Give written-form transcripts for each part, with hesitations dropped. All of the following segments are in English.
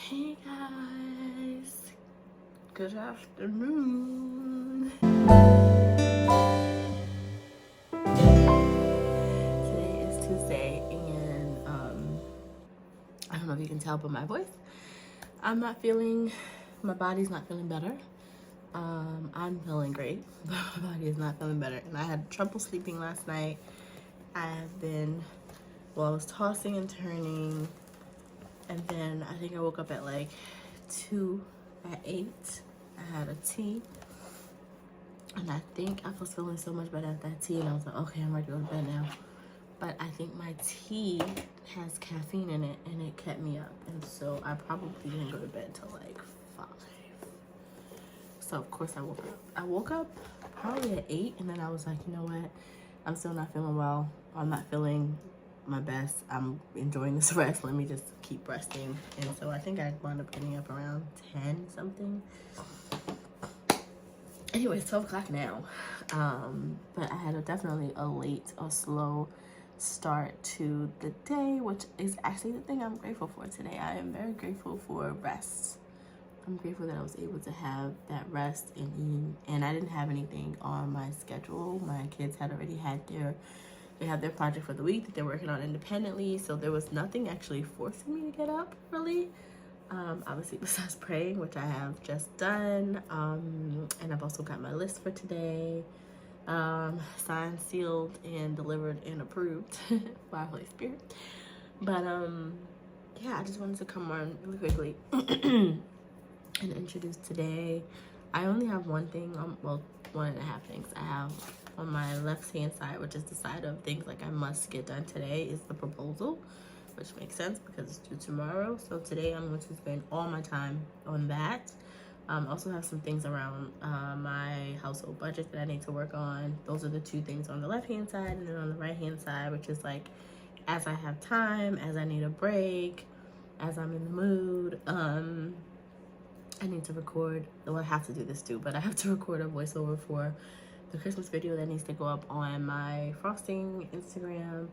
Hey guys, good afternoon. Today is Tuesday, and I don't know if you can tell by my voice. My body's not feeling better. I'm feeling great, but my body is not feeling better. And I had trouble sleeping last night. I was tossing and turning, and then I think I woke up at like 2 at 8. I had a tea, and I think I was feeling so much better at that tea, and I was like, okay, I'm ready to go to bed now. But I think my tea has caffeine in it, and it kept me up, and so I probably didn't go to bed till like 5. So of course I woke up. I woke up probably at 8, and then I was like, you know what? I'm still not feeling well. I'm not feeling my best. I'm enjoying this rest. Let me just keep resting. And so I think I wound up getting up around 10 something. Anyway, it's 12 o'clock now. But I had definitely a slow start to the day, which is actually the thing I'm grateful for today. I am very grateful for rest. I'm grateful that I was able to have that rest and eat, and I didn't have anything on my schedule. My kids had already had their project for the week that they're working on independently, so there was nothing actually forcing me to get up really. Obviously besides praying, which I have just done, and I've also got my list for today, signed, sealed, and delivered and approved by Holy Spirit. But yeah, I just wanted to come on really quickly and introduce today. I only have one thing, one and a half things. I have on my left hand side, which is the side of things like I must get done today, is the proposal, which makes sense because it's due tomorrow. So today I'm going to spend all my time on that. Also have some things around my household budget that I need to work on. Those are the two things on the left hand side, and then on the right hand side, which is like as I have time, as I need a break, as I'm in the mood, I need to record, well, I have to do this too, but I have to record a voiceover for the Christmas video that needs to go up on my frosting Instagram.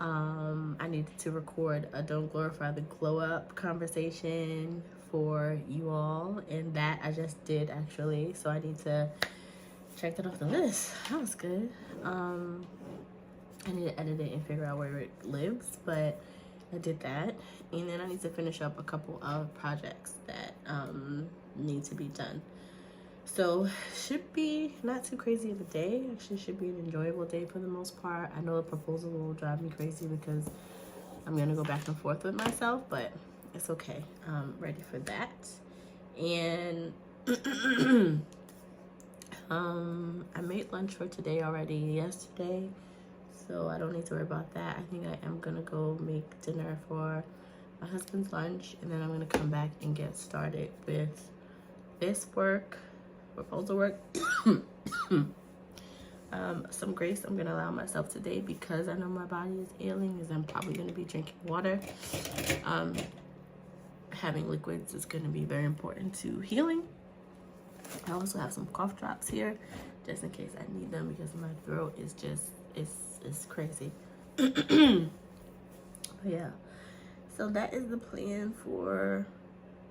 I need to record a Don't Glorify the Glow Up conversation for you all, and that I just did actually, so I need to check that off the list. That was good. I need to edit it and figure out where it lives, but I did that. And then I need to finish up a couple of projects that need to be done. So should be not too crazy of a day. Actually should be an enjoyable day for the most part. I know the proposal will drive me crazy because I'm gonna go back and forth with myself, but it's okay. I'm ready for that. And I made lunch for today already yesterday, so I don't need to worry about that. I think I am gonna go make dinner for my husband's lunch, and then I'm gonna come back and get started with this work, proposal work. Some grace I'm gonna allow myself today because I know my body is ailing, is I'm probably gonna be drinking water. Having liquids is gonna be very important to healing. I also have some cough drops here just in case I need them because my throat is just, it's crazy. But yeah, so that is the plan for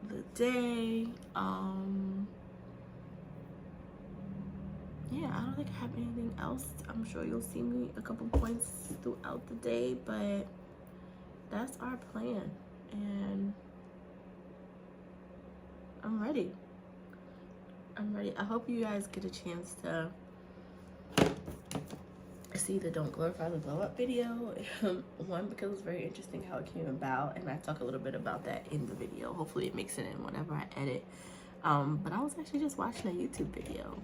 the day. Yeah, I don't think I have anything else. I'm sure you'll see me a couple points throughout the day, but that's our plan, and I'm ready. I hope you guys get a chance to see the Don't Glorify the Glow Up video. One, because it's very interesting how it came about, and I talk a little bit about that in the video. Hopefully it makes it in whenever I edit. But I was actually just watching a YouTube video,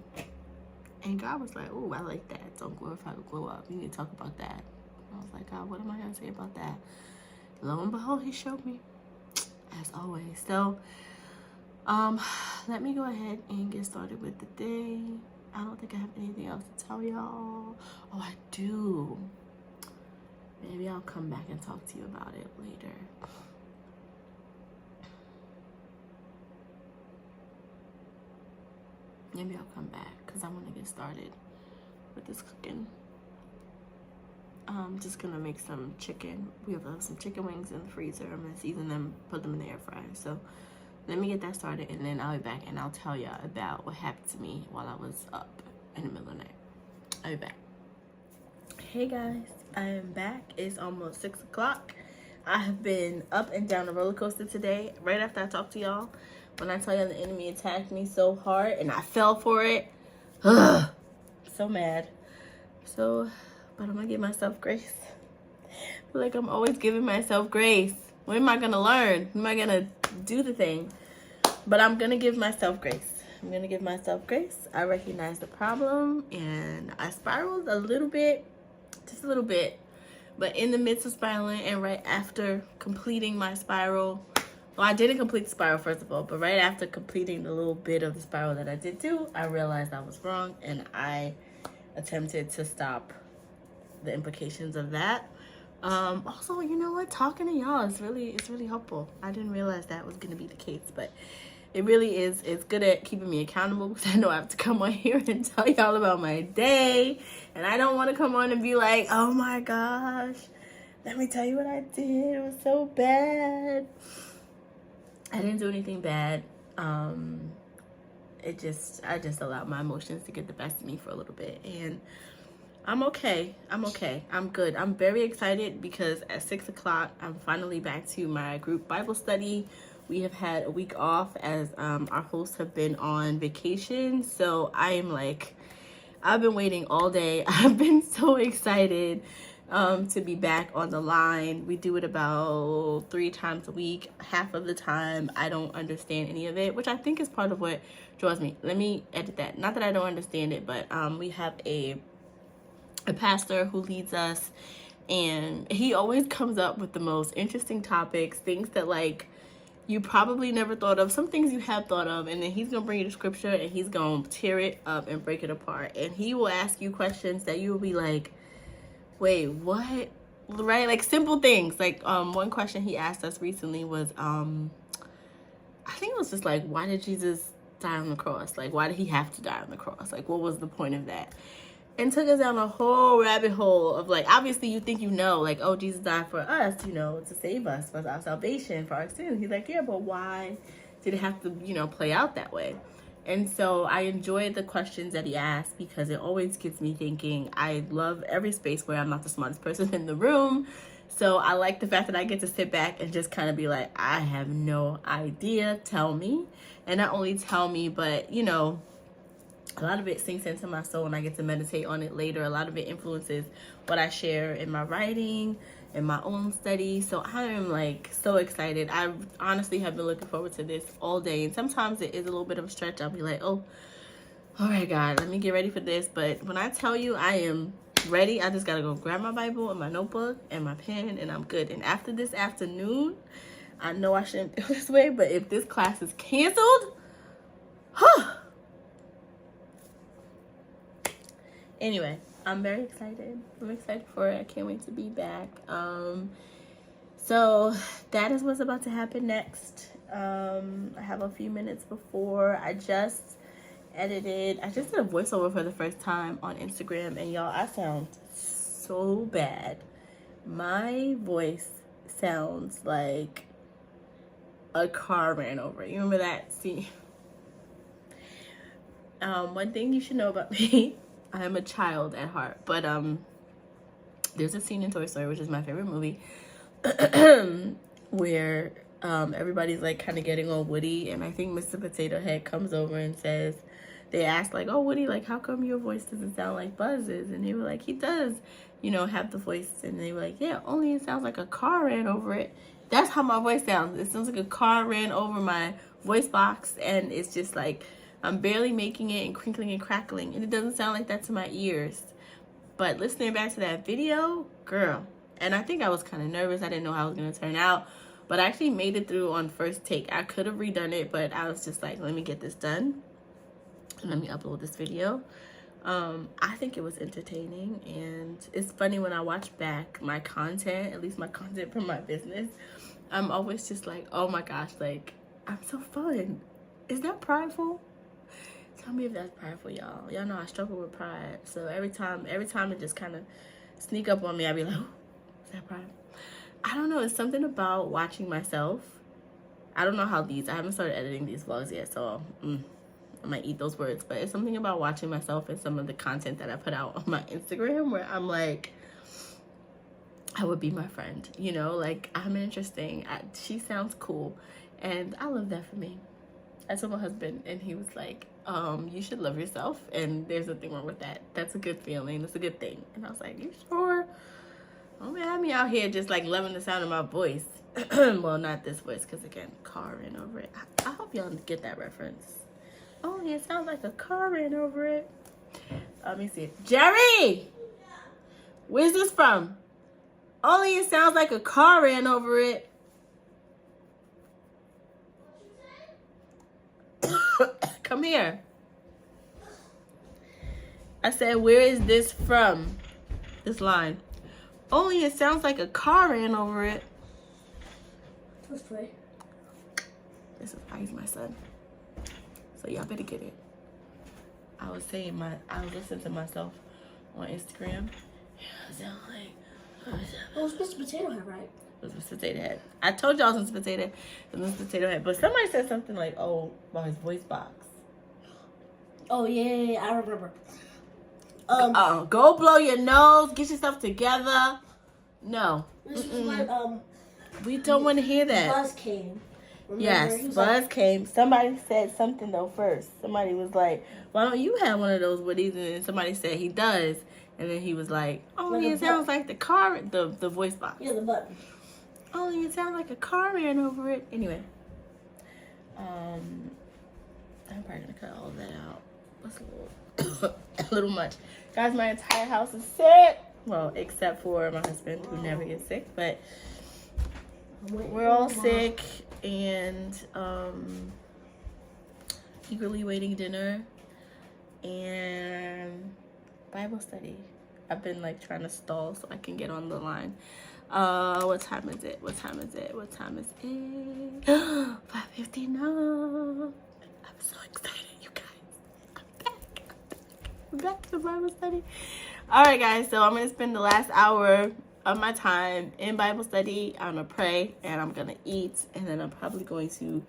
and God was like, oh, I like that. Don't glorify the glow up. You need to talk about that. And I was like, God, what am I going to say about that? Lo and behold, he showed me, as always. So, let me go ahead and get started with the day. I don't think I have anything else to tell y'all. Oh, I do. Maybe I'll come back and talk to you about it later. Maybe I'll come back because I want to get started with this cooking. I'm just gonna make some chicken. We have some chicken wings in the freezer. I'm gonna season them, put them in the air fryer. So let me get that started, and then I'll be back and I'll tell y'all about what happened to me while I was up in the middle of the night. I'll be back. Hey guys, I am back. It's almost 6 o'clock. I have been up and down the roller coaster today. Right after I talked to y'all, when I tell y'all the enemy attacked me so hard and I fell for it. Ugh, so mad. So, but I'm gonna give myself grace. I feel like I'm always giving myself grace. When am I gonna learn? When am I gonna do the thing? But I'm gonna give myself grace. I'm gonna give myself grace. I recognize the problem and I spiraled a little bit, just a little bit. But in the midst of spiraling and right after completing my spiral, well, I didn't complete the spiral first of all, but right after completing the little bit of the spiral that I did do, I realized I was wrong and I attempted to stop the implications of that. Also, you know what? Talking to y'all is really helpful. I didn't realize that was gonna be the case, but it really is. It's good at keeping me accountable because I know I have to come on here and tell y'all about my day, and I don't want to come on and be like, oh my gosh, let me tell you what I did. It was so bad. I didn't do anything bad. I just allowed my emotions to get the best of me for a little bit, and I'm okay. I'm good. I'm very excited because at 6 o'clock, I'm finally back to my group Bible study. We have had a week off as our hosts have been on vacation. So I've been waiting all day. I've been so excited to be back on the line. We do it about 3 times a week. Half of the time, I don't understand any of it, which I think is part of what draws me. Let me edit that. Not that I don't understand it, but we have a pastor who leads us, and he always comes up with the most interesting topics, things that like you probably never thought of, some things you have thought of, and then he's gonna bring you the scripture and he's gonna tear it up and break it apart, and he will ask you questions that you will be like, wait, what? Right? Like simple things. Like one question he asked us recently was I think it was just like, why did Jesus die on the cross? Like, why did he have to die on the cross? Like, what was the point of that? And took us down a whole rabbit hole of like, obviously you think you know, like, oh, Jesus died for us, you know, to save us, for our salvation, for our sins. He's like, yeah, but why did it have to, you know, play out that way? And so I enjoyed the questions that he asked because it always gets me thinking. I love every space where I'm not the smartest person in the room. So I like the fact that I get to sit back and just kind of be like, I have no idea, tell me. And not only tell me, but, you know, a lot of it sinks into my soul and I get to meditate on it later. A lot of it influences what I share in my writing, in my own study. So I am like so excited. I honestly have been looking forward to this all day. And sometimes it is a little bit of a stretch. I'll be like, oh, all right, God, let me get ready for this. But when I tell you I am ready, I just got to go grab my Bible and my notebook and my pen and I'm good. And after this afternoon, I know I shouldn't feel this way, but if this class is canceled, anyway, I'm very excited. I'm excited for it. I can't wait to be back. So that is what's about to happen next. I have a few minutes before. I just did a voiceover for the first time on Instagram, and y'all, I sound so bad. My voice sounds like a car ran over it. You remember that scene? One thing you should know about me, I am a child at heart, but there's a scene in Toy Story, which is my favorite movie, where everybody's like kind of getting on Woody, and I think Mr. Potato Head comes over and says, they asked like, oh, Woody, like, how come your voice doesn't sound like Buzz's? And they were like, he does, you know, have the voice. And they were like, yeah, only it sounds like a car ran over it. That's how my voice sounds. It sounds like a car ran over my voice box, and it's just like I'm barely making it and crinkling and crackling, and it doesn't sound like that to my ears. But listening back to that video, girl, and I think I was kind of nervous. I didn't know how it was going to turn out, but I actually made it through on first take. I could have redone it, but I was just like, let me get this done and let me upload this video. I think it was entertaining, and it's funny when I watch back my content, at least my content from my business, I'm always just like, oh my gosh, like, I'm so fun. Is that prideful? Tell me if that's prideful, y'all. Y'all know I struggle with pride. So every time it just kind of sneak up on me, I'd be like, is that Prime? I don't know. It's something about watching myself. I don't know how I haven't started editing these vlogs yet, so I might eat those words. But it's something about watching myself and some of the content that I put out on my Instagram where I'm like, I would be my friend, you know? Like, I'm interesting. She sounds cool. And I love that for me. I told my husband, and he was like, you should love yourself, and there's nothing wrong with that. That's a good feeling. That's a good thing. And I was like, you sure? Don't have me out here just like loving the sound of my voice. Well, not this voice, because again, car ran over it. I hope y'all get that reference. Oh, it sounds like a car ran over it. Let me see. Jerry! Where's this from? Only it sounds like a car ran over it. Come here. I said, where is this from? This line. Only it sounds like a car ran over it. This way. This is why he's my son. So y'all better get it. I was listening to myself on Instagram. I sound like, Oh, it's Mr. Potato Head, right? it was Mr. Potato Head. I told y'all it was Mr. Potato Head. It was Mr. Potato Head. But somebody said something like, oh, about his voice box. Oh, yeah, I remember. Go blow your nose. Get yourself together. No. This was when, we don't want to hear that. Buzz came. Remember? Yes, Buzz came. Somebody said something, though, first. Somebody was like, why don't you have one of those Woodies? And then somebody said he does. And then he was like, oh, it sounds like the car, the voice box. Yeah, the button. Oh, it sounds like a car ran over it. Anyway. I'm probably going to cut all of that out. That's a little much. Guys, my entire house is sick. Well, except for my husband, who never gets sick. But we're all sick and eagerly waiting dinner and Bible study. I've been like trying to stall so I can get on the line. What time is it? What time is it? What time is it? 5:59. I'm so excited, you guys. I'm back to Bible study. All right, guys. So I'm gonna spend the last hour of my time in Bible study. I'm gonna pray and I'm gonna eat, and then I'm probably going to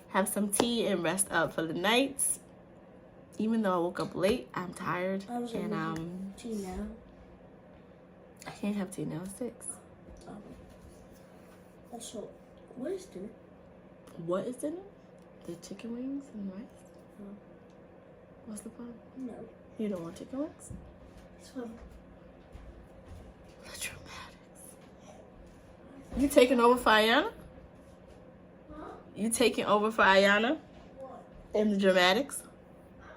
have some tea and rest up for the night. Even though I woke up late, I'm tired, and tea now. I can't have tea now. It's 6. Also, what is dinner? What is dinner? The chicken wings and rice. No. What's the problem? No. You don't want chicken wings? It's fun. The dramatics. You taking over for Ayana? Huh? You taking over for Ayana? What? In the dramatics?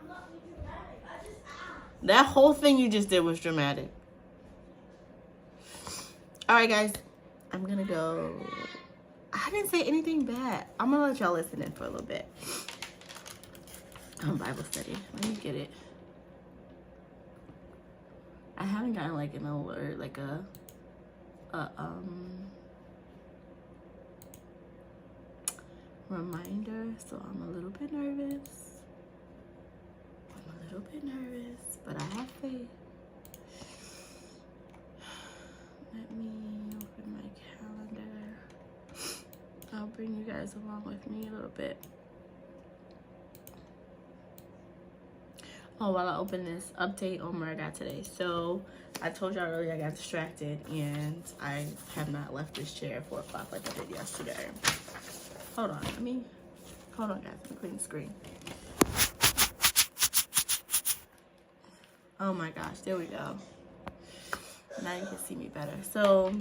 I'm not being dramatic. I just That whole thing you just did was dramatic. All right, guys. I'm gonna go. I didn't say anything bad. I'm gonna let y'all listen in for a little bit. Bible study. Let me get it. I haven't gotten like an alert, like a reminder, so I'm a little bit nervous. But I have faith. Let me open my calendar. I'll bring you guys along with me a little bit. Oh, while I open this, update on where I got today. So I told y'all earlier I got distracted and I have not left this chair at 4 o'clock like I did yesterday. Hold on, guys. Let me clean the screen. Oh my gosh, there we go. Now you can see me better. So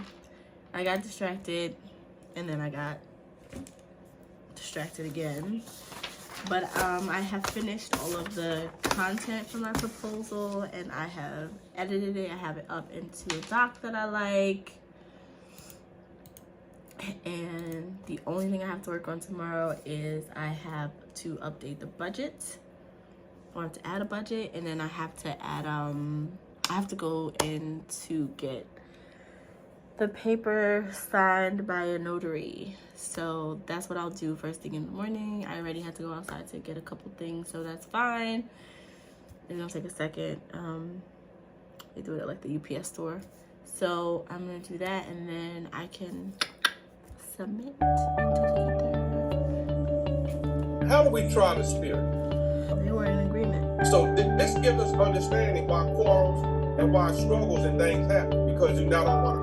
I got distracted and then I got distracted again. But I have finished all of the content for my proposal and I have edited it. I have it up into a doc that I like. And the only thing I have to work on tomorrow is I have to update the budget. I have to add a budget, and then I have to add, I have to go in to get the paper signed by a notary. So that's what I'll do first thing in the morning. I already had to go outside to get a couple things, so that's fine. And it'll take a second. They do it at like the UPS store. So I'm gonna do that, and then I can submit into the How do we try the Spirit? ether. You were in agreement. So this gives us understanding why quarrels and why struggles and things happen, because you not all want to